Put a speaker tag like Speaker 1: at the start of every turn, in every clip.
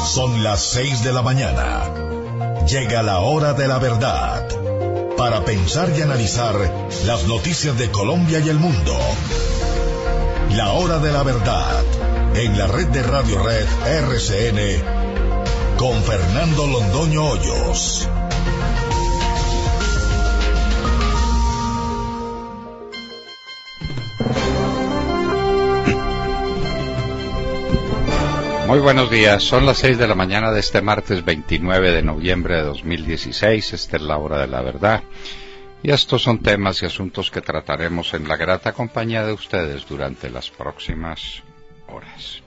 Speaker 1: Son las 6 de la mañana. Llega la hora de la verdad. Para pensar y analizar las noticias de Colombia y el mundo. La hora de la verdad. En la red de Radio Red RCN. Con Fernando Londoño Hoyos.
Speaker 2: Muy buenos días, son las 6 de la mañana de este martes 29 de noviembre de 2016, esta es la hora de la verdad, y estos son temas y asuntos que trataremos en la grata compañía de ustedes durante las próximas horas.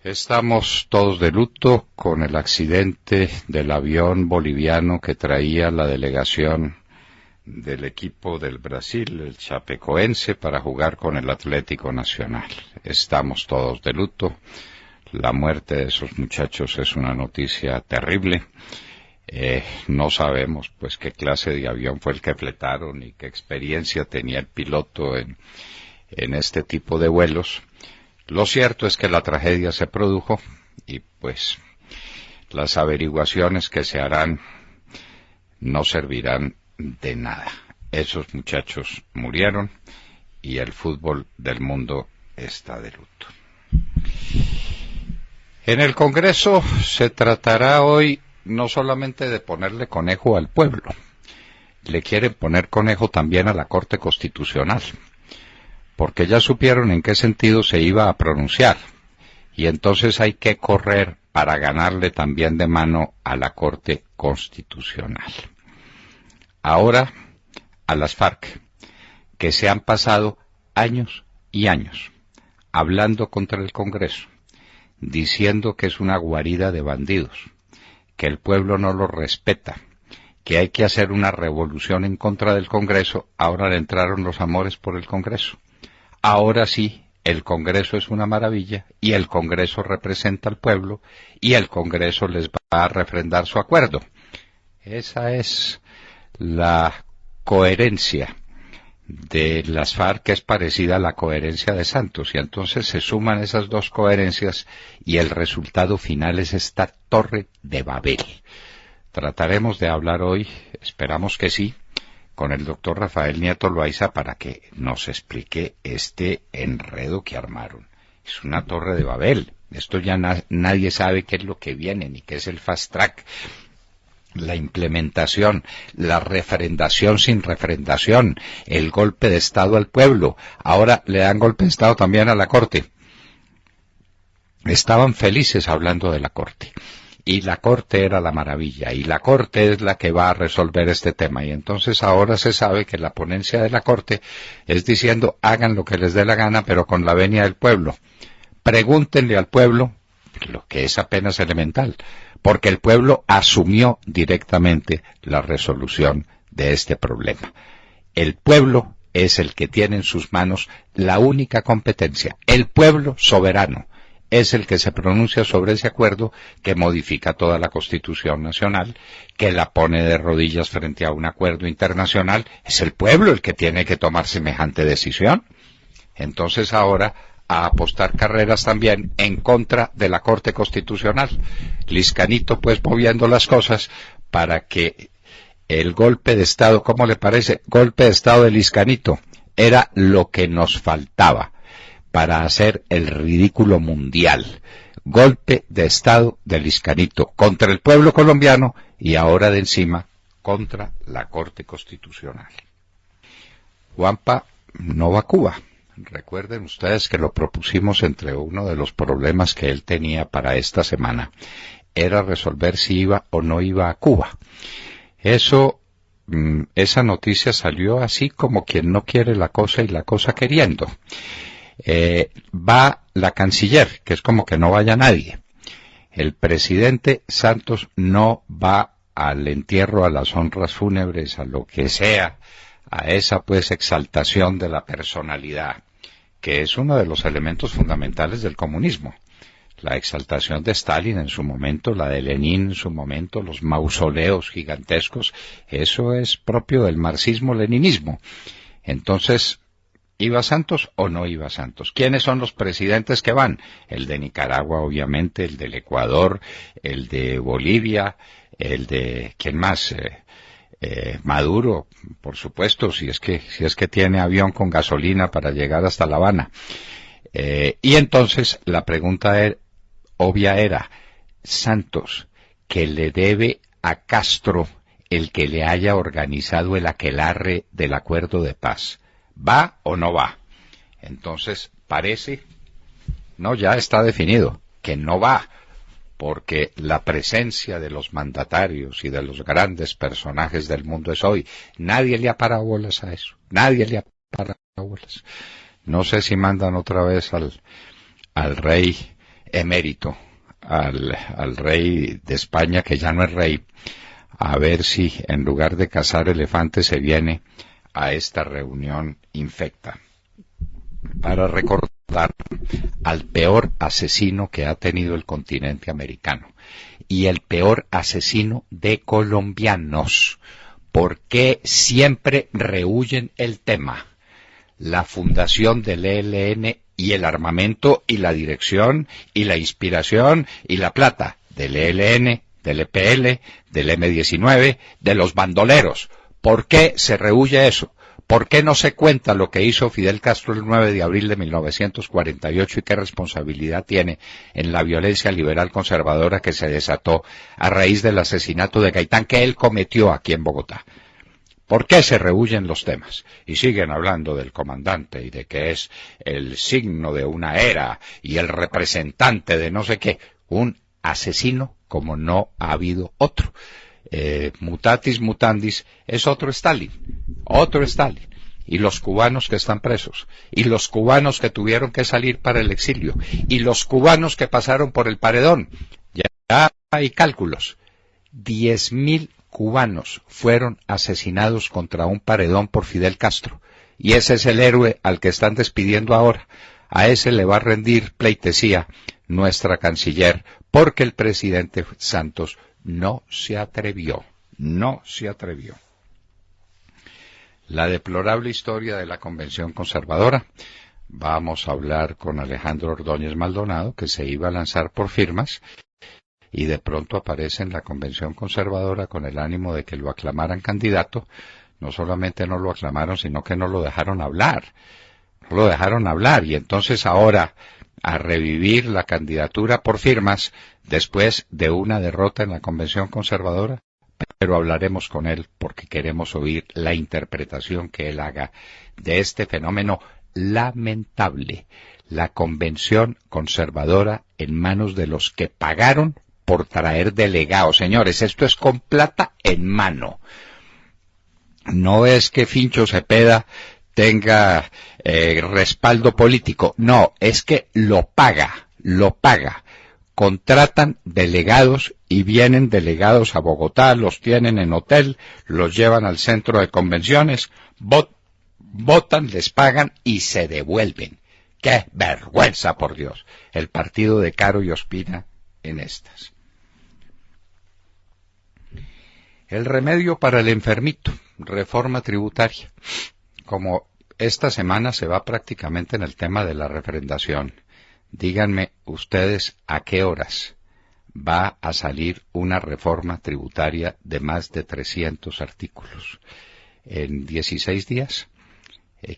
Speaker 2: Estamos todos de luto con el accidente del avión boliviano que traía la delegación del equipo del Brasil, el Chapecoense, para jugar con el Atlético Nacional. Estamos todos de luto. La muerte de esos muchachos es una noticia terrible. No sabemos pues qué clase de avión fue el que fletaron y qué experiencia tenía el piloto en este tipo de vuelos. Lo cierto es que la tragedia se produjo y pues las averiguaciones que se harán no servirán de nada. Esos muchachos murieron y el fútbol del mundo está de luto. En el Congreso se tratará hoy no solamente de ponerle conejo al pueblo, le quieren poner conejo también a la Corte Constitucional, porque ya supieron en qué sentido se iba a pronunciar, y entonces hay que correr para ganarle también de mano a la Corte Constitucional. Ahora, a las FARC, que se han pasado años y años hablando contra el Congreso, diciendo que es una guarida de bandidos, que el pueblo no lo respeta, que hay que hacer una revolución en contra del Congreso. Ahora le entraron los amores por el Congreso. Ahora sí, el Congreso es una maravilla, y el Congreso representa al pueblo, y el Congreso les va a refrendar su acuerdo. Esa es la coherencia de las FARC, que es parecida a la coherencia de Santos, y entonces se suman esas dos coherencias y el resultado final es esta Torre de Babel. Trataremos de hablar hoy, esperamos que sí, con el doctor Rafael Nieto Loaiza para que nos explique este enredo que armaron. Es una Torre de Babel, esto ya nadie sabe qué es lo que viene, ni qué es el fast track, la implementación, la refrendación sin refrendación, el golpe de Estado al pueblo. Ahora le dan golpe de Estado también a la Corte. Estaban felices hablando de la Corte, y la Corte era la maravilla, y la Corte es la que va a resolver este tema, y entonces ahora se sabe que la ponencia de la Corte es diciendo hagan lo que les dé la gana, pero con la venia del pueblo. Pregúntenle al pueblo, lo que es apenas elemental, porque el pueblo asumió directamente la resolución de este problema. El pueblo es el que tiene en sus manos la única competencia. El pueblo soberano es el que se pronuncia sobre ese acuerdo que modifica toda la Constitución Nacional, que la pone de rodillas frente a un acuerdo internacional. Es el pueblo el que tiene que tomar semejante decisión. Entonces ahora a apostar carreras también en contra de la Corte Constitucional. Liscanito pues moviendo las cosas para que el golpe de Estado, ¿cómo le parece? Golpe de Estado de Liscanito era lo que nos faltaba para hacer el ridículo mundial. Golpe de Estado de Liscanito contra el pueblo colombiano y ahora de encima contra la Corte Constitucional. Juanpa no va a Cuba. Recuerden ustedes que lo propusimos entre uno de los problemas que él tenía para esta semana. Era resolver si iba o no iba a Cuba. Esa noticia salió así como quien no quiere la cosa y la cosa queriendo. Va la canciller, que es como que no vaya nadie. El presidente Santos no va al entierro, a las honras fúnebres, a lo que sea, a esa pues exaltación de la personalidad, que es uno de los elementos fundamentales del comunismo. La exaltación de Stalin en su momento, la de Lenin en su momento, los mausoleos gigantescos, eso es propio del marxismo-leninismo. Entonces, ¿Iba Santos o no iba Santos? ¿Quiénes son los presidentes que van? El de Nicaragua, obviamente, el del Ecuador, el de Bolivia, el de... ¿quién más? Maduro, por supuesto, si es que tiene avión con gasolina para llegar hasta La Habana. Y entonces la pregunta obvia era, Santos, que le debe a Castro el que le haya organizado el aquelarre del acuerdo de paz, ¿va o no va? Entonces parece, no, ya está definido, que no va, porque la presencia de los mandatarios y de los grandes personajes del mundo es hoy. Nadie le ha parado bolas a eso, nadie le ha parado bolas. No sé si mandan otra vez al rey emérito, al rey de España, que ya no es rey, a ver si en lugar de cazar elefantes se viene a esta reunión infecta, para recordar al peor asesino que ha tenido el continente americano y el peor asesino de colombianos. ¿Por qué siempre rehúyen el tema? La fundación del ELN y el armamento y la dirección y la inspiración y la plata del ELN, del EPL, del M-19, de los bandoleros. ¿Por qué se rehúye eso? ¿Por qué no se cuenta lo que hizo Fidel Castro el 9 de abril de 1948 y qué responsabilidad tiene en la violencia liberal conservadora que se desató a raíz del asesinato de Gaitán que él cometió aquí en Bogotá? ¿Por qué se rehúyen los temas? Y siguen hablando del comandante y de que es el signo de una era y el representante de no sé qué. Un asesino como no ha habido otro. Mutatis mutandis es otro Stalin. Y los cubanos que están presos, y los cubanos que tuvieron que salir para el exilio, y los cubanos que pasaron por el paredón. Ya hay cálculos. 10.000 cubanos fueron asesinados contra un paredón por Fidel Castro. Y ese es el héroe al que están despidiendo ahora. A ese le va a rendir pleitesía nuestra canciller, porque el presidente Santos no se atrevió. La deplorable historia de la Convención Conservadora. Vamos a hablar con Alejandro Ordóñez Maldonado, que se iba a lanzar por firmas, y de pronto aparece en la Convención Conservadora con el ánimo de que lo aclamaran candidato. No solamente no lo aclamaron, sino que no lo dejaron hablar. Y entonces ahora, a revivir la candidatura por firmas, después de una derrota en la Convención Conservadora, pero hablaremos con él porque queremos oír la interpretación que él haga de este fenómeno lamentable, la Convención Conservadora en manos de los que pagaron por traer delegados. Señores, esto es con plata en mano. No es que Fincho Cepeda tenga respaldo político, no, es que lo paga. Contratan delegados y vienen delegados a Bogotá, los tienen en hotel, los llevan al centro de convenciones, votan, les pagan y se devuelven. ¡Qué vergüenza, por Dios! El partido de Caro y Ospina en estas. El remedio para el enfermito, reforma tributaria. Como esta semana se va prácticamente en el tema de la refrendación, díganme ustedes a qué horas va a salir una reforma tributaria de más de 300 artículos. En 16 días,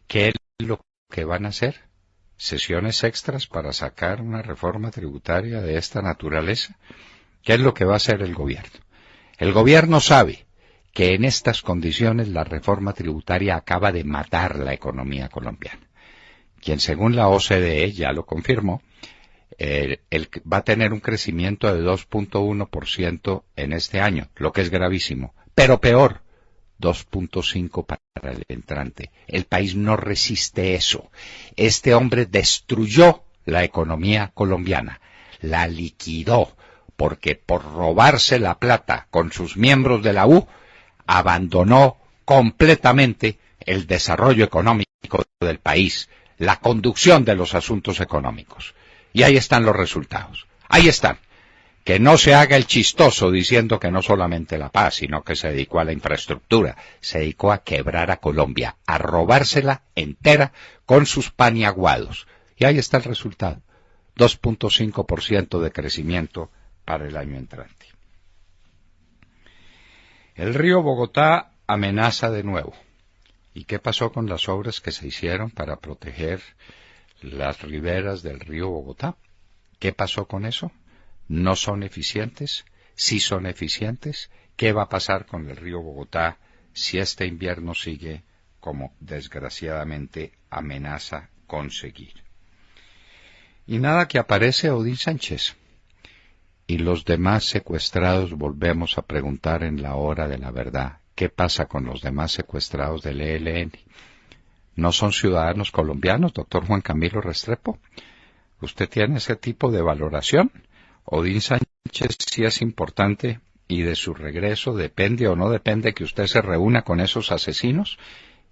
Speaker 2: ¿qué es lo que van a hacer? ¿Sesiones extras para sacar una reforma tributaria de esta naturaleza? ¿Qué es lo que va a hacer el gobierno? El gobierno sabe que en estas condiciones la reforma tributaria acaba de matar la economía colombiana, quien según la OCDE ya lo confirmó, va a tener un crecimiento de 2.1% en este año, lo que es gravísimo, pero peor, 2.5% para el entrante. El país no resiste eso. Este hombre destruyó la economía colombiana, la liquidó, porque por robarse la plata con sus miembros de la U, abandonó completamente el desarrollo económico del país, la conducción de los asuntos económicos. Y ahí están los resultados. Ahí están. que no se haga el chistoso diciendo que no solamente la paz, sino que se dedicó a la infraestructura, se dedicó a quebrar a Colombia, a robársela entera con sus paniaguados. Y ahí está el resultado, 2.5% de crecimiento para el año entrante. El río Bogotá amenaza de nuevo. ¿Y qué pasó con las obras que se hicieron para proteger las riberas del río Bogotá? ¿Qué pasó con eso? ¿No son eficientes? ¿Sí son eficientes? ¿Qué va a pasar con el río Bogotá si este invierno sigue como desgraciadamente amenaza conseguir? Y nada, que aparece Odín Sánchez. Y los demás secuestrados, volvemos a preguntar en la hora de la verdad, ¿qué pasa con los demás secuestrados del ELN? ¿No son ciudadanos colombianos, doctor Juan Camilo Restrepo? ¿Usted tiene ese tipo de valoración? Odín Sánchez sí es importante, y de su regreso depende o no depende que usted se reúna con esos asesinos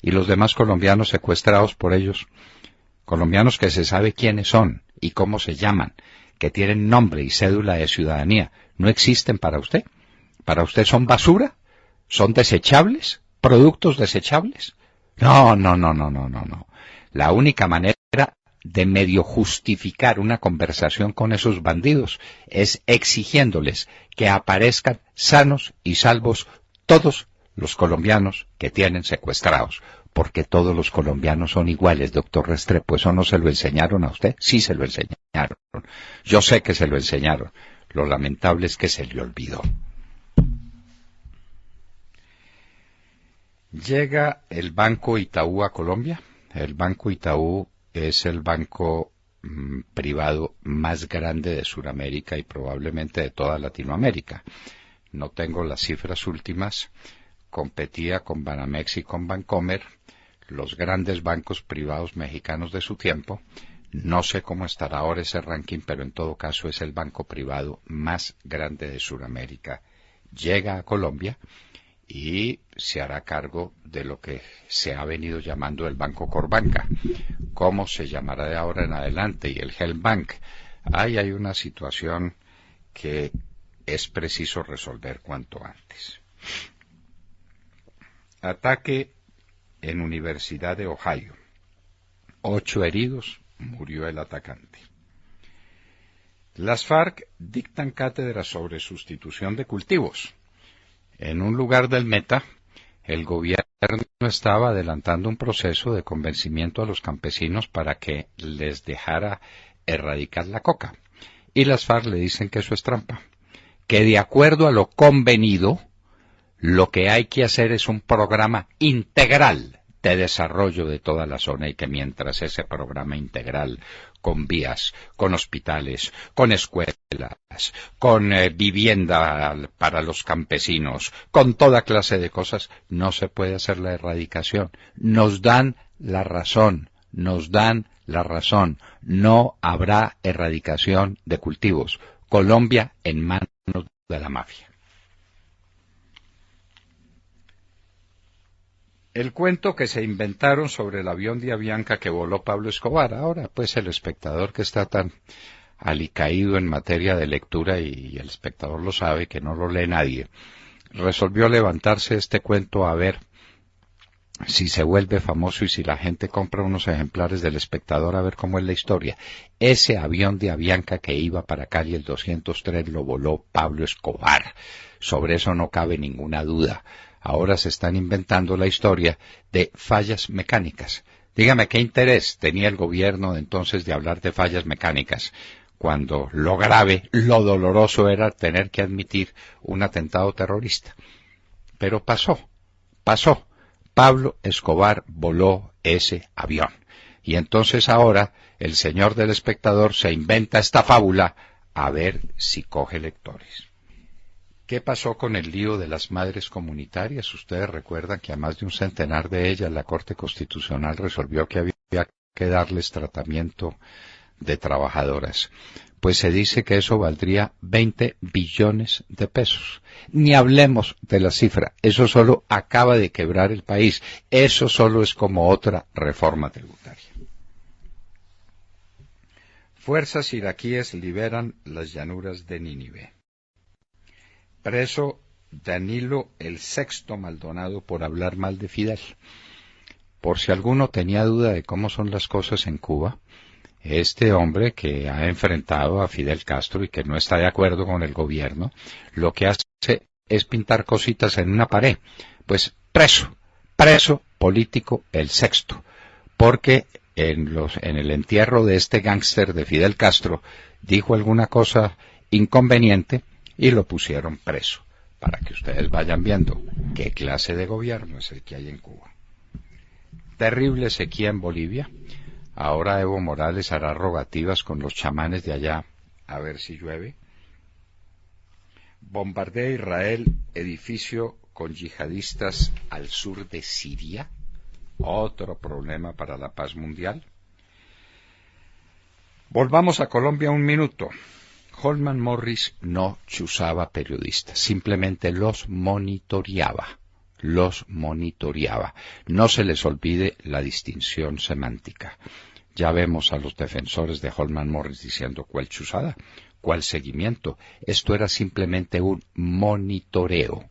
Speaker 2: y los demás colombianos secuestrados por ellos, colombianos que se sabe quiénes son y cómo se llaman, que tienen nombre y cédula de ciudadanía, ¿no existen para usted? ¿Para usted son basura? ¿Son desechables? ¿Productos desechables? No. La única manera de medio justificar una conversación con esos bandidos es exigiéndoles que aparezcan sanos y salvos todos los colombianos que tienen secuestrados, porque todos los colombianos son iguales, doctor Restrepo. ¿Eso no se lo enseñaron a usted? Sí se lo enseñaron. Yo sé que se lo enseñaron. Lo lamentable es que se le olvidó. Llega el Banco Itaú a Colombia. El Banco Itaú es el banco privado más grande de Sudamérica y probablemente de toda Latinoamérica. No tengo las cifras últimas. Competía con Banamex y con Bancomer, los grandes bancos privados mexicanos de su tiempo. No sé cómo estará ahora ese ranking, pero en todo caso es el banco privado más grande de Sudamérica. Llega a Colombia y se hará cargo de lo que se ha venido llamando el Banco Corbanca. ¿Cómo se llamará de ahora en adelante? Y el Helm Bank. Ahí hay una situación que es preciso resolver cuanto antes. Ataque en Universidad de Ohio. 8 heridos, murió el atacante. Las FARC dictan cátedra sobre sustitución de cultivos. En un lugar del Meta, el gobierno estaba adelantando un proceso de convencimiento a los campesinos para que les dejara erradicar la coca. Y las FARC le dicen que eso es trampa, que de acuerdo a lo convenido, lo que hay que hacer es un programa integral de desarrollo de toda la zona y que mientras ese programa integral, con vías, con hospitales, con escuelas, con vivienda para los campesinos, con toda clase de cosas, no se puede hacer la erradicación. Nos dan la razón, no habrá erradicación de cultivos. Colombia en manos de la mafia. El cuento que se inventaron sobre el avión de Avianca que voló Pablo Escobar. Ahora, pues, el espectador que está tan alicaído en materia de lectura, y el espectador lo sabe, que no lo lee nadie, resolvió levantarse este cuento a ver si se vuelve famoso y si la gente compra unos ejemplares del Espectador a ver cómo es la historia. Ese avión de Avianca que iba para Cali, el 203, lo voló Pablo Escobar. Sobre eso no cabe ninguna duda. Ahora se están inventando la historia de fallas mecánicas. Dígame, ¿qué interés tenía el gobierno de entonces de hablar de fallas mecánicas, cuando lo grave, lo doloroso era tener que admitir un atentado terrorista? Pero pasó. Pablo Escobar voló ese avión. Y entonces ahora el señor del Espectador se inventa esta fábula a ver si coge lectores. ¿Qué pasó con el lío de las madres comunitarias? Ustedes recuerdan que a más de un centenar de ellas la Corte Constitucional resolvió que había que darles tratamiento de trabajadoras. Pues se dice que eso valdría 20 billones de pesos. Ni hablemos de la cifra, eso solo acaba de quebrar el país. Eso solo es como otra reforma tributaria. Fuerzas iraquíes liberan las llanuras de Nínive. Preso Danilo el Sexto Maldonado por hablar mal de Fidel. Por si alguno tenía duda de cómo son las cosas en Cuba, este hombre que ha enfrentado a Fidel Castro y que no está de acuerdo con el gobierno, lo que hace es pintar cositas en una pared. Pues preso político el Sexto, porque en el entierro de este gángster de Fidel Castro dijo alguna cosa inconveniente y lo pusieron preso, para que ustedes vayan viendo qué clase de gobierno es el que hay en Cuba. Terrible sequía en Bolivia. Ahora Evo Morales hará rogativas con los chamanes de allá a ver si llueve. Bombardea Israel edificio con yihadistas al sur de Siria. Otro problema para la paz mundial. Volvamos a Colombia un minuto. Holman Morris no chuzaba periodistas, simplemente los monitoreaba. No se les olvide la distinción semántica. Ya vemos a los defensores de Holman Morris diciendo cuál chuzada, cuál seguimiento. Esto era simplemente un monitoreo.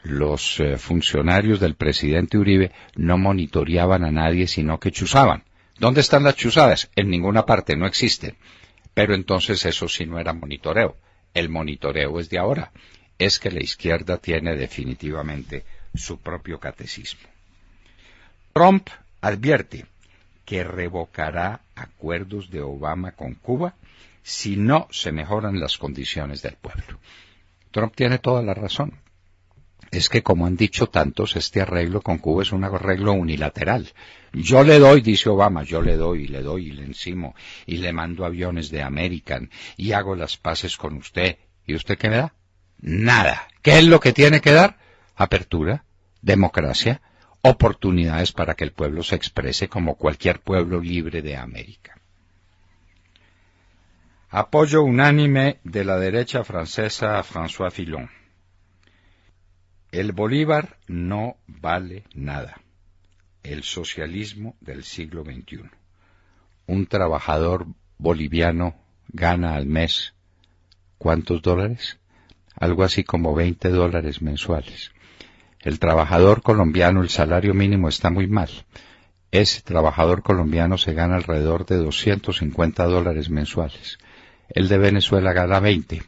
Speaker 2: Los funcionarios del presidente Uribe no monitoreaban a nadie, sino que chuzaban. ¿Dónde están las chuzadas? En ninguna parte, no existen. Pero entonces eso sí no era monitoreo. El monitoreo es de ahora. Es que la izquierda tiene definitivamente su propio catecismo. Trump advierte que revocará acuerdos de Obama con Cuba si no se mejoran las condiciones del pueblo. Trump tiene toda la razón. Es que, como han dicho tantos, este arreglo con Cuba es un arreglo unilateral. Yo le doy, dice Obama, yo le doy y le encimo, y le mando aviones de American, y hago las paces con usted. ¿Y usted qué me da? Nada. ¿Qué es lo que tiene que dar? Apertura, democracia, oportunidades para que el pueblo se exprese como cualquier pueblo libre de América. Apoyo unánime de la derecha francesa a François Fillon. El Bolívar no vale nada. El socialismo del siglo XXI. Un trabajador boliviano gana al mes, ¿cuántos dólares? Algo así como $20 mensuales. El trabajador colombiano, el salario mínimo está muy mal. Ese trabajador colombiano se gana alrededor de $250 mensuales. El de Venezuela gana 20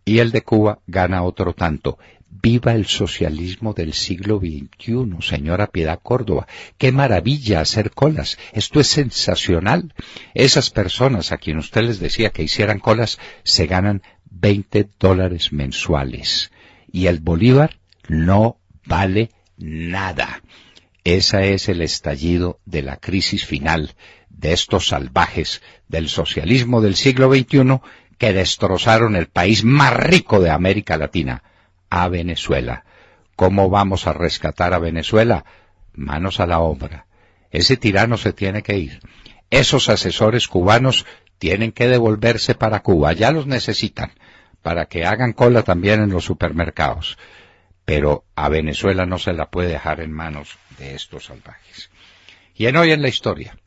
Speaker 2: y el de Cuba gana otro tanto. ¡Viva el socialismo del siglo XXI, señora Piedad Córdoba! ¡Qué maravilla hacer colas! Esto es sensacional. Esas personas a quien usted les decía que hicieran colas se ganan $20 mensuales. Y el Bolívar no vale nada. Ese es el estallido de la crisis final de estos salvajes del socialismo del siglo XXI que destrozaron el país más rico de América Latina, a Venezuela. ¿Cómo vamos a rescatar a Venezuela? Manos a la obra. Ese tirano se tiene que ir. Esos asesores cubanos tienen que devolverse para Cuba. Ya los necesitan para que hagan cola también en los supermercados. Pero a Venezuela no se la puede dejar en manos de estos salvajes. Y en Hoy en la Historia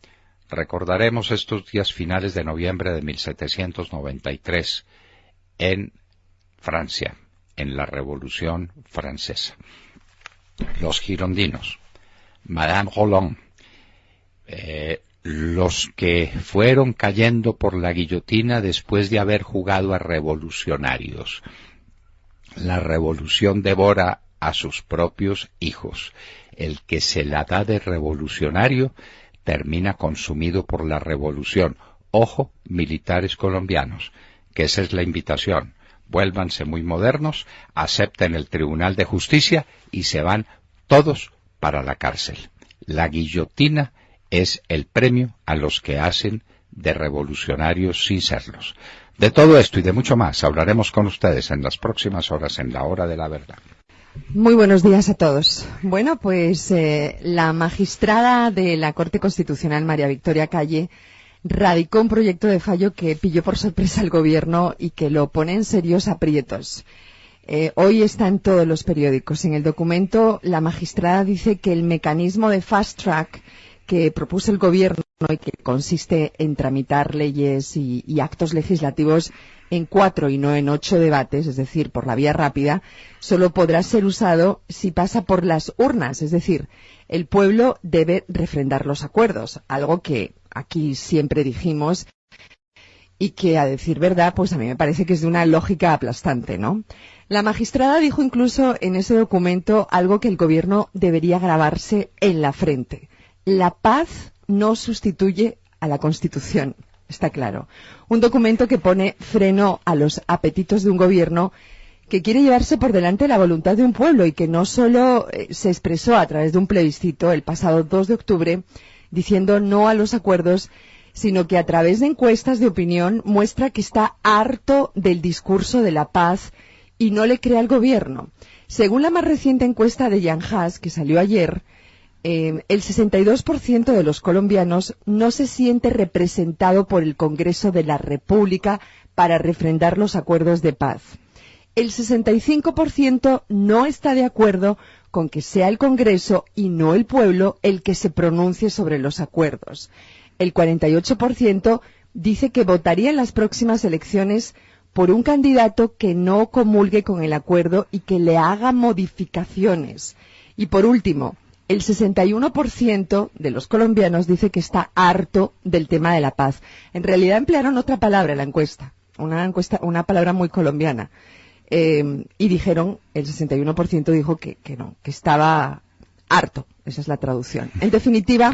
Speaker 2: recordaremos estos días finales de noviembre de 1793 en Francia, en la Revolución Francesa. Los girondinos, Madame Roland, los que fueron cayendo por la guillotina después de haber jugado a revolucionarios. La revolución devora a sus propios hijos. El que se la da de revolucionario termina consumido por la revolución. Ojo, militares colombianos, que esa es la invitación. Vuélvanse muy modernos, acepten el Tribunal de Justicia y se van todos para la cárcel. La guillotina es el premio a los que hacen de revolucionarios sin serlos. De todo esto y de mucho más hablaremos con ustedes en las próximas horas en La Hora de la Verdad.
Speaker 3: Muy buenos días a todos. Bueno, pues la magistrada de la Corte Constitucional, María Victoria Calle, radicó un proyecto de fallo que pilló por sorpresa al Gobierno y que lo pone en serios aprietos. Hoy está en todos los periódicos. En el documento, la magistrada dice que el mecanismo de fast track que propuso el Gobierno y que consiste en tramitar leyes y actos legislativos en 4 y no en 8 debates, es decir, por la vía rápida, solo podrá ser usado si pasa por las urnas, es decir, el pueblo debe refrendar los acuerdos, algo que aquí siempre dijimos y que, a decir verdad, pues a mí me parece que es de una lógica aplastante, ¿no? La magistrada dijo incluso en ese documento algo que el Gobierno debería grabarse en la frente. La paz no sustituye a la Constitución, está claro. Un documento que pone freno a los apetitos de un Gobierno que quiere llevarse por delante la voluntad de un pueblo y que no solo se expresó a través de un plebiscito el pasado 2 de octubre diciendo no a los acuerdos, sino que a través de encuestas de opinión muestra que está harto del discurso de la paz y no le cree al Gobierno. Según la más reciente encuesta de Jan Haas, que salió ayer, el 62% de los colombianos no se siente representado por el Congreso de la República para refrendar los acuerdos de paz. El 65% no está de acuerdo con que sea el Congreso y no el pueblo el que se pronuncie sobre los acuerdos. El 48% dice que votaría en las próximas elecciones por un candidato que no comulgue con el acuerdo y que le haga modificaciones. Y por último, el 61% de los colombianos dice que está harto del tema de la paz. En realidad emplearon otra palabra en la encuesta, una palabra muy colombiana. Y dijeron, el 61% dijo que no, que estaba harto. Esa es la traducción. En definitiva,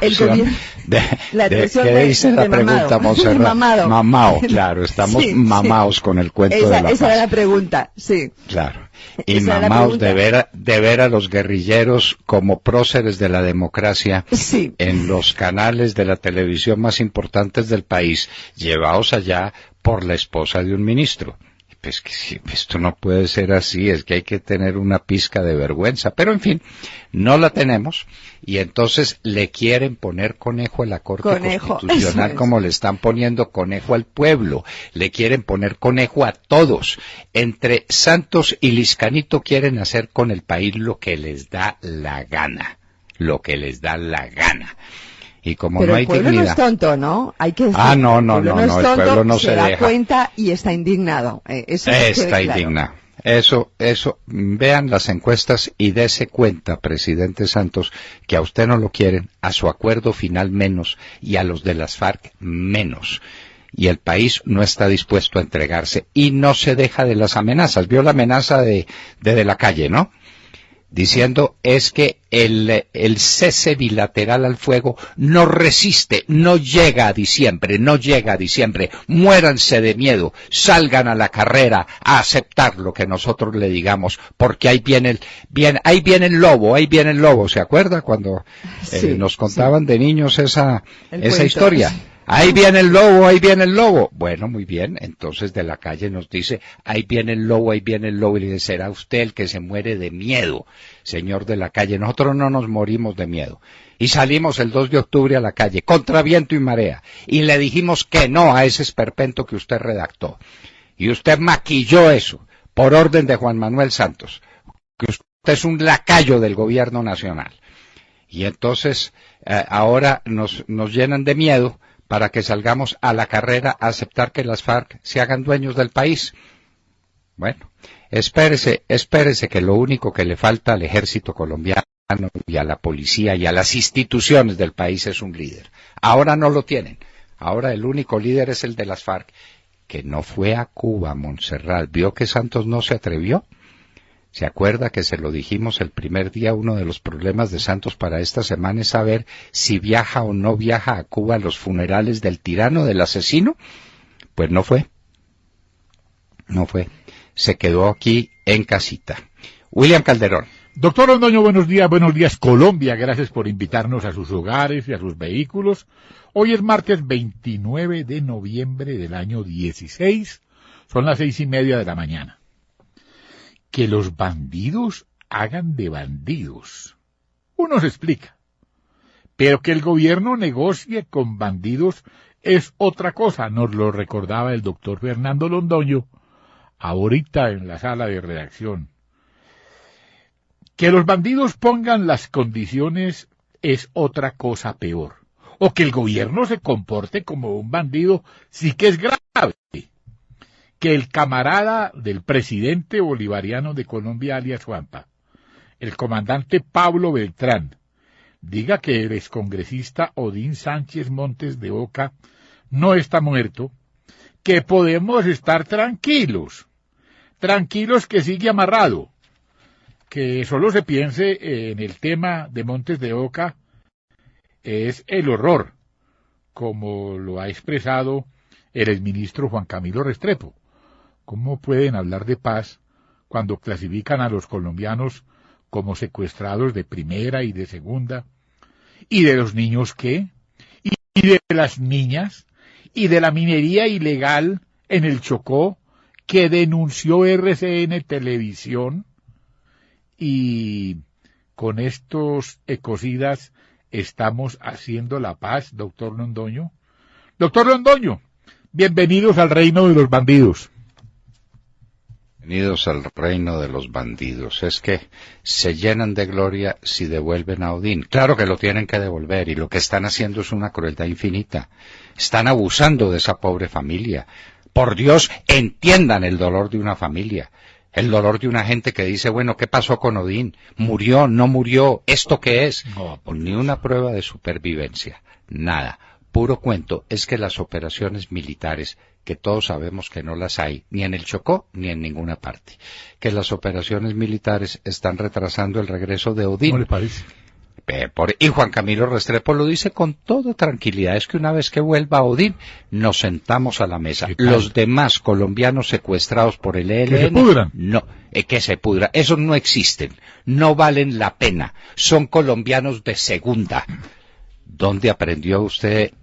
Speaker 3: el gobierno...
Speaker 2: ¿Qué dice la pregunta, Montserrat? Mamao, claro, estamos mamaos con el cuento de la paz.
Speaker 3: Esa era la pregunta, sí.
Speaker 2: Claro. Y mamaos de ver a los guerrilleros como próceres de la democracia en los canales de la televisión más importantes del país, llevados allá por la esposa de un ministro. Pues que sí, esto no puede ser así, es que hay que tener una pizca de vergüenza, pero en fin, no la tenemos, y entonces le quieren poner conejo a la Corte Constitucional como le están poniendo conejo al pueblo, le quieren poner conejo a todos. Entre Santos y Lizcanito quieren hacer con el país lo que les da la gana, Y como
Speaker 3: pero
Speaker 2: no hay
Speaker 3: dignidad. El pueblo no es tonto, ¿no? Hay que decir.
Speaker 2: No, el pueblo no se
Speaker 3: da
Speaker 2: deja.
Speaker 3: Cuenta y está indignado.
Speaker 2: Está indignado. Eso, vean las encuestas y dése cuenta, presidente Santos, que a usted no lo quieren, a su acuerdo final menos, y a los de las FARC menos. Y el país no está dispuesto a entregarse, y no se deja de las amenazas. Vio la amenaza de la calle, ¿no? Diciendo es que el cese bilateral al fuego no resiste, no llega a diciembre, muéranse de miedo, salgan a la carrera a aceptar lo que nosotros le digamos, porque ahí viene el lobo, ¿se acuerda cuando nos contaban de niños esa historia? Ahí viene el lobo. Bueno, muy bien, entonces de la calle nos dice, ahí viene el lobo, y le dice, será usted el que se muere de miedo, señor de la calle. Nosotros no nos morimos de miedo. Y salimos el 2 de octubre a la calle, contra viento y marea, y le dijimos que no a ese esperpento que usted redactó. Y usted maquilló eso, por orden de Juan Manuel Santos, que usted es un lacayo del gobierno nacional. Y entonces, ahora nos llenan de miedo, para que salgamos a la carrera a aceptar que las FARC se hagan dueños del país. Bueno, espérese que lo único que le falta al ejército colombiano y a la policía y a las instituciones del país es un líder. Ahora no lo tienen. Ahora el único líder es el de las FARC, que no fue a Cuba, Montserrat. ¿Vio que Santos no se atrevió? ¿Se acuerda que se lo dijimos el primer día? Uno de los problemas de Santos para esta semana es saber si viaja o no viaja a Cuba a los funerales del tirano, del asesino. Pues no fue. Se quedó aquí en casita. William Calderón.
Speaker 4: Doctor Londoño, buenos días Colombia, gracias por invitarnos a sus hogares y a sus vehículos. Hoy es martes 29 de noviembre del año 16, son las 6:30 de la mañana. Que los bandidos hagan de bandidos. Uno se explica. Pero que el gobierno negocie con bandidos es otra cosa, nos lo recordaba el doctor Fernando Londoño, ahorita en la sala de redacción. Que los bandidos pongan las condiciones es otra cosa peor. O que el gobierno se comporte como un bandido, sí que es grave. Que el camarada del presidente bolivariano de Colombia, alias Juanpa, el comandante Pablo Beltrán, diga que el excongresista Odín Sánchez Montes de Oca no está muerto, que podemos estar tranquilos que sigue amarrado, que solo se piense en el tema de Montes de Oca, es el horror, como lo ha expresado el exministro Juan Camilo Restrepo. ¿Cómo pueden hablar de paz cuando clasifican a los colombianos como secuestrados de primera y de segunda? ¿Y de los niños qué? ¿Y de las niñas? ¿Y de la minería ilegal en el Chocó que denunció RCN Televisión? Y con estos ecocidas estamos haciendo la paz, doctor Londoño. Doctor Londoño, bienvenidos al reino de los bandidos.
Speaker 2: Bienvenidos al reino de los bandidos. Es que se llenan de gloria si devuelven a Odín. Claro que lo tienen que devolver, y lo que están haciendo es una crueldad infinita. Están abusando de esa pobre familia. Por Dios, entiendan el dolor de una familia. El dolor de una gente que dice, bueno, ¿qué pasó con Odín? ¿Murió? ¿No murió? ¿Esto qué es?
Speaker 4: No,
Speaker 2: ni una prueba de supervivencia. Nada. Puro cuento. Es que las operaciones militares, que todos sabemos que no las hay, ni en el Chocó, ni en ninguna parte, que las operaciones militares están retrasando el regreso de Odín.
Speaker 4: ¿Cómo le parece?
Speaker 2: Y Juan Camilo Restrepo lo dice con toda tranquilidad, es que una vez que vuelva Odín, nos sentamos a la mesa. Los demás colombianos secuestrados por el ELN,
Speaker 4: ¿que se pudran?
Speaker 2: No, que se pudra, esos no existen, no valen la pena, son colombianos de segunda. ¿Dónde aprendió usted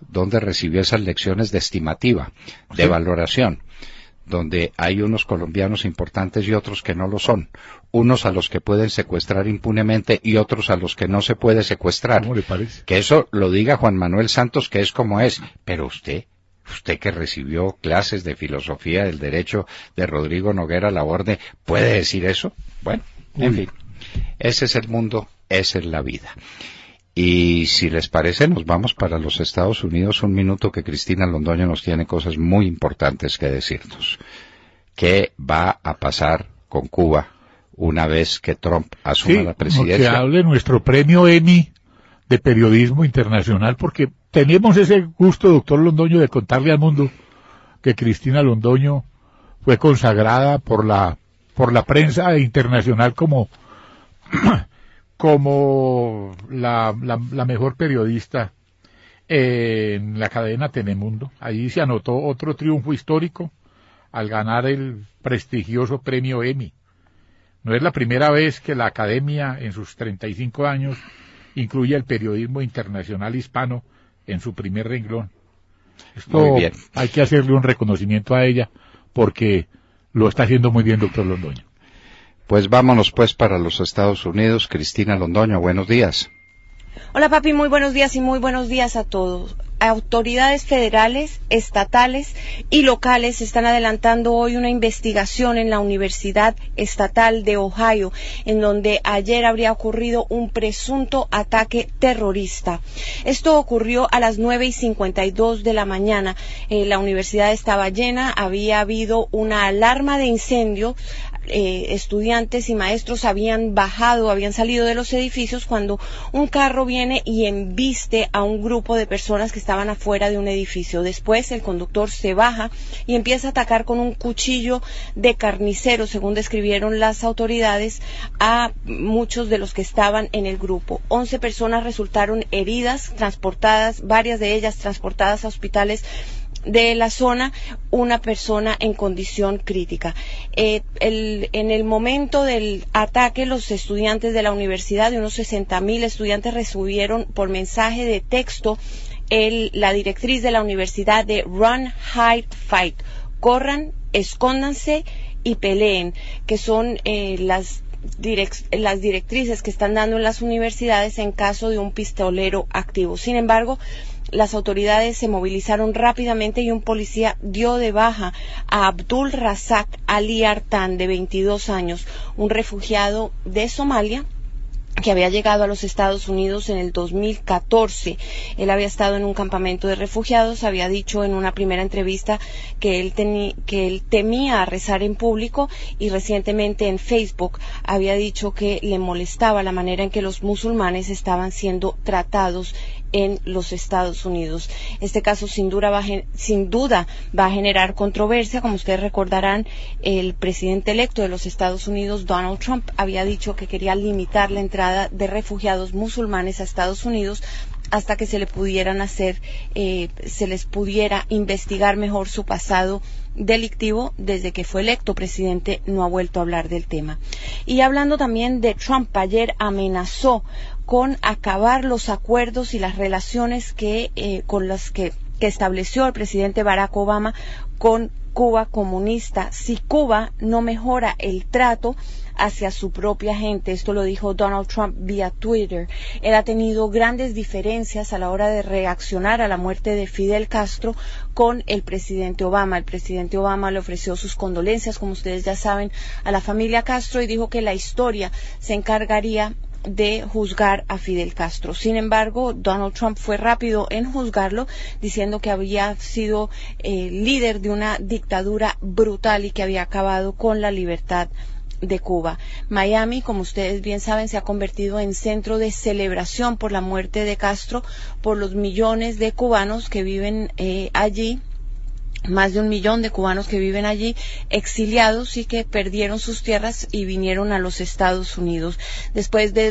Speaker 2: dónde recibió esas lecciones de estimativa, de valoración? Donde hay unos colombianos importantes y otros que no lo son, unos a los que pueden secuestrar impunemente y otros a los que no se puede secuestrar.
Speaker 4: ¿Cómo le parece?
Speaker 2: Que eso lo diga Juan Manuel Santos, que es como es, pero usted que recibió clases de filosofía del derecho de Rodrigo Noguera Laborde, ¿puede decir eso? Bueno, en fin, ese es el mundo, esa es la vida. Y si les parece, nos vamos para los Estados Unidos un minuto, que Cristina Londoño nos tiene cosas muy importantes que decirnos. ¿Qué va a pasar con Cuba una vez que Trump asuma la presidencia?
Speaker 4: Que hable nuestro premio Emmy de periodismo internacional, porque tenemos ese gusto, doctor Londoño, de contarle al mundo que Cristina Londoño fue consagrada por la prensa internacional como la mejor periodista en la cadena Telemundo. Allí se anotó otro triunfo histórico al ganar el prestigioso premio Emmy. No es la primera vez que la Academia, en sus 35 años, incluye el periodismo internacional hispano en su primer renglón. Esto
Speaker 2: muy bien.
Speaker 4: Hay que hacerle un reconocimiento a ella, porque lo está haciendo muy bien, doctor Londoño.
Speaker 2: Pues vámonos pues para los Estados Unidos. Cristina Londoño, buenos días.
Speaker 5: Hola papi, muy buenos días y muy buenos días a todos. Autoridades federales, estatales y locales están adelantando hoy una investigación en la Universidad Estatal de Ohio, en donde ayer habría ocurrido un presunto ataque terrorista. Esto ocurrió a las 9:52 de la mañana. La universidad estaba llena, había habido una alarma de incendio. Estudiantes y maestros habían salido de los edificios cuando un carro viene y embiste a un grupo de personas que estaban afuera de un edificio. Después el conductor se baja y empieza a atacar con un cuchillo de carnicero, según describieron las autoridades, a muchos de los que estaban en el grupo. 11 personas resultaron heridas, varias de ellas transportadas a hospitales de la zona, una persona en condición crítica. En el momento del ataque, los estudiantes de la universidad, de unos 60,000 estudiantes, recibieron por mensaje de texto la directriz de la universidad de Run, Hide, Fight. Corran, escóndanse y peleen, que son las directrices que están dando en las universidades en caso de un pistolero activo. Sin embargo, las autoridades se movilizaron rápidamente y un policía dio de baja a Abdul Razak Ali Artan, de 22 años, un refugiado de Somalia que había llegado a los Estados Unidos en el 2014. Él había estado en un campamento de refugiados, había dicho en una primera entrevista que él temía rezar en público, y recientemente en Facebook había dicho que le molestaba la manera en que los musulmanes estaban siendo tratados en los Estados Unidos. Este caso sin duda va a generar controversia. Como ustedes recordarán, el presidente electo de los Estados Unidos, Donald Trump, había dicho que quería limitar la entrada de refugiados musulmanes a Estados Unidos hasta que se les pudiera investigar mejor su pasado delictivo. Desde que fue electo presidente no ha vuelto a hablar del tema. Y hablando también de Trump, ayer amenazó con acabar los acuerdos y las relaciones con las que estableció el presidente Barack Obama con Cuba comunista si Cuba no mejora el trato hacia su propia gente. Esto lo dijo Donald Trump vía Twitter. Él ha tenido grandes diferencias a la hora de reaccionar a la muerte de Fidel Castro con el presidente Obama. El presidente Obama le ofreció sus condolencias, como ustedes ya saben, a la familia Castro, y dijo que la historia se encargaría de juzgar a Fidel Castro. Sin embargo, Donald Trump fue rápido en juzgarlo, diciendo que había sido líder de una dictadura brutal y que había acabado con la libertad de Cuba. Miami, como ustedes bien saben, se ha convertido en centro de celebración por la muerte de Castro, por los millones de cubanos que viven allí. Más de 1 millón de cubanos que viven allí, exiliados y que perdieron sus tierras y vinieron a los Estados Unidos. Después de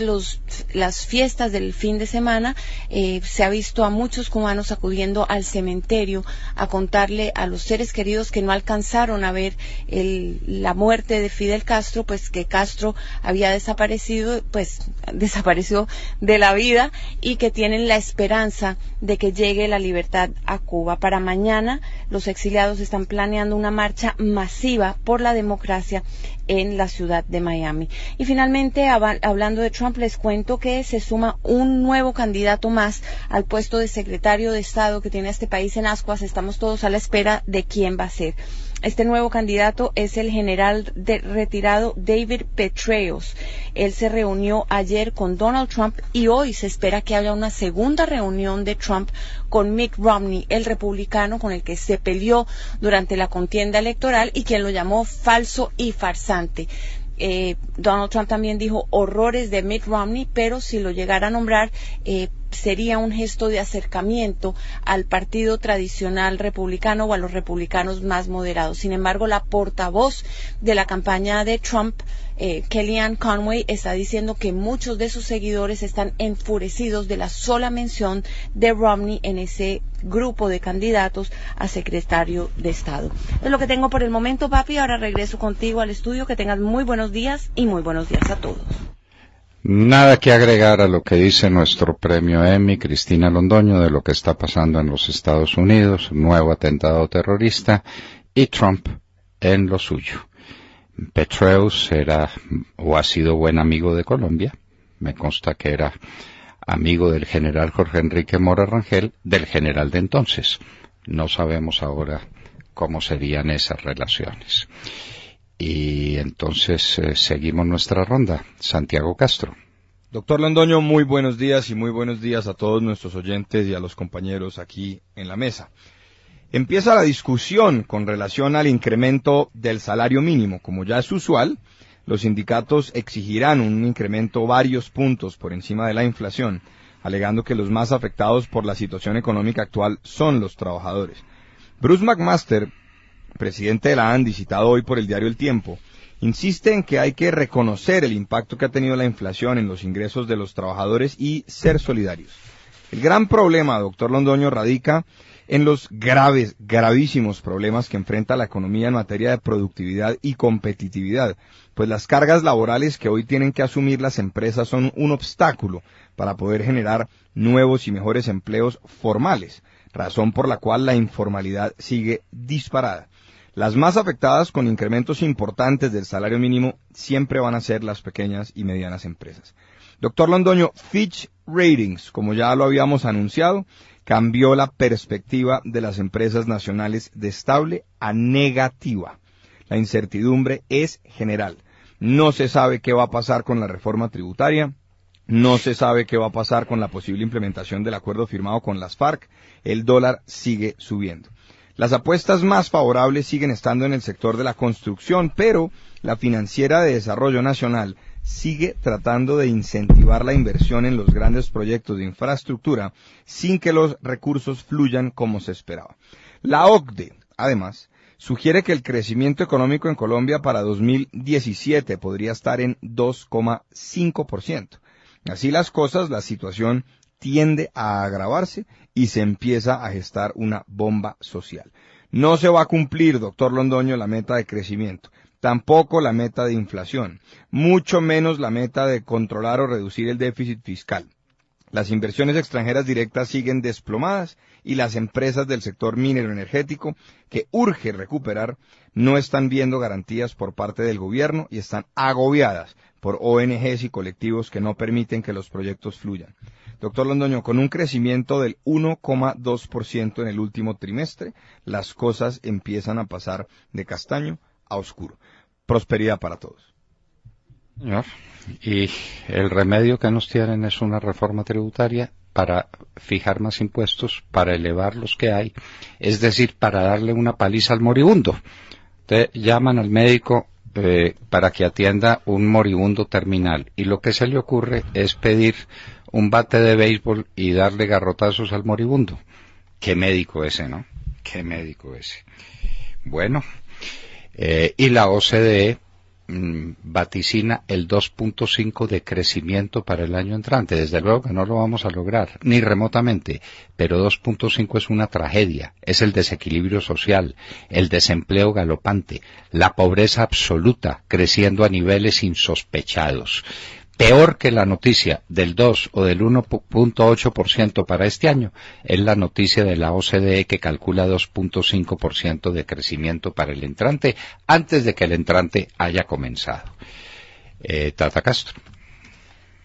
Speaker 5: las fiestas del fin de semana, se ha visto a muchos cubanos acudiendo al cementerio a contarle a los seres queridos que no alcanzaron a ver la muerte de Fidel Castro, pues que Castro había desaparecido, pues desapareció de la vida, y que tienen la esperanza de que llegue la libertad a Cuba. Para mañana, los exiliados están planeando una marcha masiva por la democracia en la ciudad de Miami. Y finalmente, hablando de Trump, les cuento que se suma un nuevo candidato más al puesto de secretario de Estado que tiene este país en ascuas. Estamos todos a la espera de quién va a ser. Este nuevo candidato es el general retirado David Petraeus. Él se reunió ayer con Donald Trump y hoy se espera que haya una segunda reunión de Trump con Mitt Romney, el republicano con el que se peleó durante la contienda electoral y quien lo llamó falso y farsante. Donald Trump también dijo horrores de Mitt Romney, pero si lo llegara a nombrar, sería un gesto de acercamiento al partido tradicional republicano o a los republicanos más moderados. Sin embargo, la portavoz de la campaña de Trump, Kellyanne Conway, está diciendo que muchos de sus seguidores están enfurecidos de la sola mención de Romney en ese grupo de candidatos a secretario de Estado. Es lo que tengo por el momento, papi. Ahora regreso contigo al estudio. Que tengas muy buenos días y muy buenos días a todos.
Speaker 2: Nada que agregar a lo que dice nuestro premio Emmy, Cristina Londoño, de lo que está pasando en los Estados Unidos, nuevo atentado terrorista, y Trump en lo suyo. Petraeus era o ha sido buen amigo de Colombia. Me consta que era amigo del general Jorge Enrique Mora Rangel, del general de entonces. No sabemos ahora cómo serían esas relaciones. Y entonces seguimos nuestra ronda. Santiago Castro.
Speaker 6: Doctor Londoño, muy buenos días y muy buenos días a todos nuestros oyentes y a los compañeros aquí en la mesa. Empieza la discusión con relación al incremento del salario mínimo. Como ya es usual, los sindicatos exigirán un incremento varios puntos por encima de la inflación, alegando que los más afectados por la situación económica actual son los trabajadores. Bruce McMaster, presidente de la ANDI, citado hoy por el diario El Tiempo, insiste en que hay que reconocer el impacto que ha tenido la inflación en los ingresos de los trabajadores y ser solidarios. El gran problema, doctor Londoño, radica en los gravísimos problemas que enfrenta la economía en materia de productividad y competitividad, pues las cargas laborales que hoy tienen que asumir las empresas son un obstáculo para poder generar nuevos y mejores empleos formales, razón por la cual la informalidad sigue disparada. Las más afectadas con incrementos importantes del salario mínimo siempre van a ser las pequeñas y medianas empresas. Doctor Londoño, Fitch Ratings, como ya lo habíamos anunciado, cambió la perspectiva de las empresas nacionales de estable a negativa. La incertidumbre es general. No se sabe qué va a pasar con la reforma tributaria, No se sabe qué va a pasar con la posible implementación del acuerdo firmado con las FARC. El dólar sigue subiendo. Las apuestas más favorables siguen estando en el sector de la construcción, pero la Financiera de Desarrollo Nacional sigue tratando de incentivar la inversión en los grandes proyectos de infraestructura sin que los recursos fluyan como se esperaba. La OCDE, además, sugiere que el crecimiento económico en Colombia para 2017 podría estar en 2,5%. Así las cosas, la situación tiende a agravarse y se empieza a gestar una bomba social. No se va a cumplir, doctor Londoño, la meta de crecimiento, tampoco la meta de inflación, mucho menos la meta de controlar o reducir el déficit fiscal. Las inversiones extranjeras directas siguen desplomadas y las empresas del sector minero energético, que urge recuperar, no están viendo garantías por parte del gobierno y están agobiadas por ONGs y colectivos que no permiten que los proyectos fluyan. Doctor Londoño, con un crecimiento del 1,2% en el último trimestre, las cosas empiezan a pasar de castaño a oscuro. Prosperidad para todos.
Speaker 2: Señor, y el remedio que nos tienen es una reforma tributaria para fijar más impuestos, para elevar los que hay, es decir, para darle una paliza al moribundo. Te llaman al médico para que atienda un moribundo terminal y lo que se le ocurre es pedir un bate de béisbol y darle garrotazos al moribundo. Qué médico ese, ¿no? Qué médico ese. Bueno, y la OCDE vaticina el 2.5 de crecimiento para el año entrante. Desde luego que no lo vamos a lograr, ni remotamente, pero 2.5 es una tragedia. Es el desequilibrio social, el desempleo galopante, la pobreza absoluta creciendo a niveles insospechados. Peor que la noticia del 2 o del 1.8% para este año es la noticia de la OCDE que calcula 2.5% de crecimiento para el entrante antes de que el entrante haya comenzado. Tata Castro.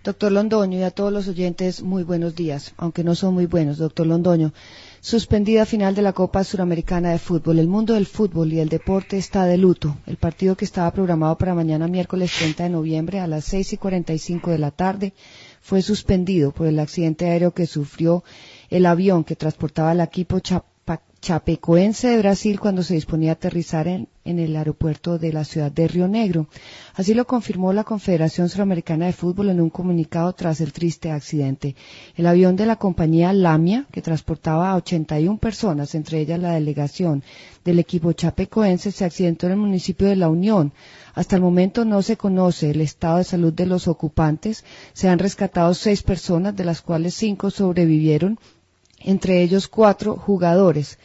Speaker 7: Doctor Londoño y a todos los oyentes, muy buenos días, aunque no son muy buenos, doctor Londoño. Suspendida final de la Copa Suramericana de Fútbol. El mundo del fútbol y el deporte está de luto. El partido que estaba programado para mañana miércoles 30 de noviembre a las 6:45 de la tarde fue suspendido por el accidente aéreo que sufrió el avión que transportaba al equipo chapecoense de Brasil cuando se disponía a aterrizar en el aeropuerto de la ciudad de Río Negro. Así lo confirmó la Confederación Suramericana de Fútbol en un comunicado tras el triste accidente. El avión de la compañía Lamia, que transportaba a 81 personas, entre ellas la delegación del equipo chapecoense, se accidentó en el municipio de La Unión. Hasta el momento no se conoce el estado de salud de los ocupantes. Se han rescatado 6 personas, de las cuales 5 sobrevivieron, entre ellos 4 jugadores.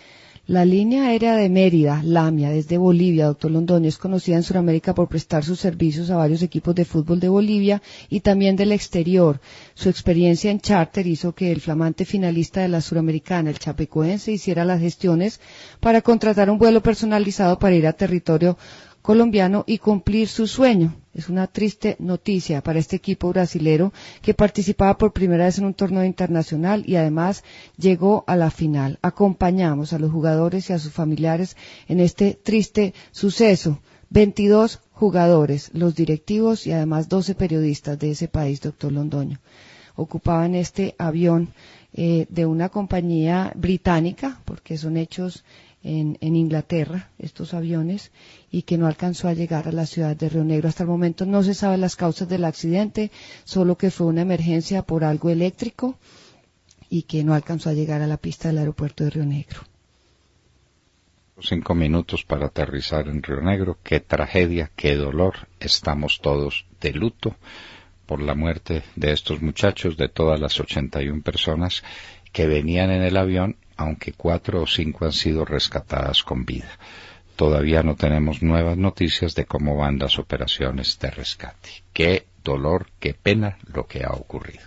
Speaker 7: La línea aérea de Mérida, Lamia, desde Bolivia, doctor Londoño, es conocida en Sudamérica por prestar sus servicios a varios equipos de fútbol de Bolivia y también del exterior. Su experiencia en charter hizo que el flamante finalista de la Suramericana, el chapecoense, hiciera las gestiones para contratar un vuelo personalizado para ir a territorio colombiano y cumplir su sueño. Es una triste noticia para este equipo brasilero que participaba por primera vez en un torneo internacional y además llegó a la final. Acompañamos a los jugadores y a sus familiares en este triste suceso. 22 jugadores, los directivos y además 12 periodistas de ese país, doctor Londoño, ocupaban este avión de una compañía británica, porque son hechos en Inglaterra, estos aviones, y que no alcanzó a llegar a la ciudad de Río Negro. Hasta el momento no se sabe las causas del accidente, solo que fue una emergencia por algo eléctrico y que no alcanzó a llegar a la pista del aeropuerto de Río Negro.
Speaker 2: 5 minutos para aterrizar en Río Negro. Qué tragedia, qué dolor. Estamos todos de luto por la muerte de estos muchachos, de todas las 81 personas que venían en el avión, aunque 4 o 5 han sido rescatadas con vida. Todavía no tenemos nuevas noticias de cómo van las operaciones de rescate. Qué dolor, qué pena lo que ha ocurrido.